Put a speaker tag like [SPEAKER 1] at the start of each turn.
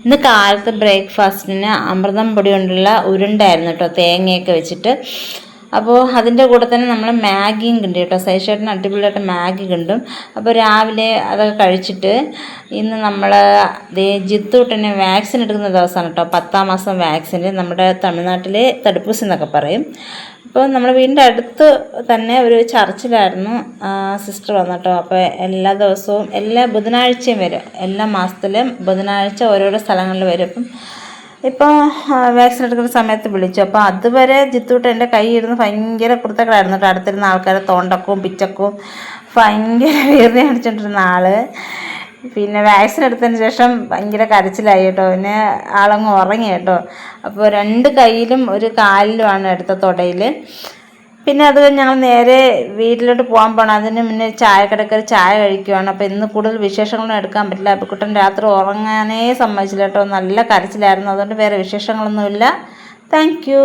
[SPEAKER 1] ഇന്ന് കാലത്ത് ബ്രേക്ക്ഫാസ്റ്റിന് അമൃതം പൊടി കൊണ്ടുള്ള ഉരുണ്ടായിരുന്നു കേട്ടോ, തേങ്ങയൊക്കെ വെച്ചിട്ട്. അപ്പോൾ അതിൻ്റെ കൂടെ തന്നെ നമ്മൾ മാഗിയും കിട്ടും കേട്ടോ. സൈഷേട്ടന് അടിപൊളിയായിട്ട് മാഗി കിട്ടും. അപ്പോൾ രാവിലെ അതൊക്കെ കഴിച്ചിട്ട് ഇന്ന് നമ്മൾ ജിത്തുട്ടന് വാക്സിൻ എടുക്കുന്ന ദിവസമാണ് കേട്ടോ. 10ാം മാസം വാക്സിന് നമ്മുടെ തമിഴ്നാട്ടിലെ തടുപ്പൂസി എന്നൊക്കെ പറയും. അപ്പോൾ നമ്മുടെ വീടിൻ്റെ അടുത്ത് തന്നെ ഒരു ചർച്ചിലായിരുന്നു സിസ്റ്റർ വന്നിട്ടോ. അപ്പോൾ എല്ലാ ദിവസവും എല്ലാ ബുധനാഴ്ചയും വരും, എല്ലാ മാസത്തിലും ബുധനാഴ്ച ഓരോരോ സ്ഥലങ്ങളിൽ വരും. അപ്പം ഇപ്പോൾ വാക്സിൻ എടുക്കുന്ന സമയത്ത് വിളിച്ചു. അപ്പോൾ അതുവരെ ജിത്തൂട്ട് എൻ്റെ കൈ ഇരുന്ന് ഭയങ്കര കുർത്തക്കളായിരുന്നു കേട്ടോ. അടുത്തിരുന്ന ആൾക്കാരെ തോണ്ടക്കവും പിച്ചക്കവും ഭയങ്കര വീർതി അടിച്ചോണ്ടിരുന്ന ആള്. പിന്നെ വാക്സിൻ എടുത്തതിന് ശേഷം ഭയങ്കര കരച്ചിലായി കേട്ടോ. പിന്നെ ആളങ്ങ് ഉറങ്ങി കേട്ടോ. അപ്പോൾ 2 കൈയിലും ഒരു കാലിലുമാണ് എടുത്ത തുടയിൽ. പിന്നെ അത് ഞങ്ങൾ നേരെ വീട്ടിലോട്ട് പോകാൻ പോകണം. അതിന് മുന്നേ ചായക്കടയ്ക്ക് ചായ കഴിക്കുവാണ്. അപ്പോൾ ഇന്ന് കൂടുതൽ വിശേഷങ്ങളൊന്നും എടുക്കാൻ പറ്റില്ല. അപ്പോൾ കുട്ടൻ രാത്രി ഉറങ്ങാനേ സമ്മതിച്ചില്ല കേട്ടോ. നല്ല കരച്ചിലായിരുന്നു. അതുകൊണ്ട് വേറെ വിശേഷങ്ങളൊന്നുമില്ല. Thank you.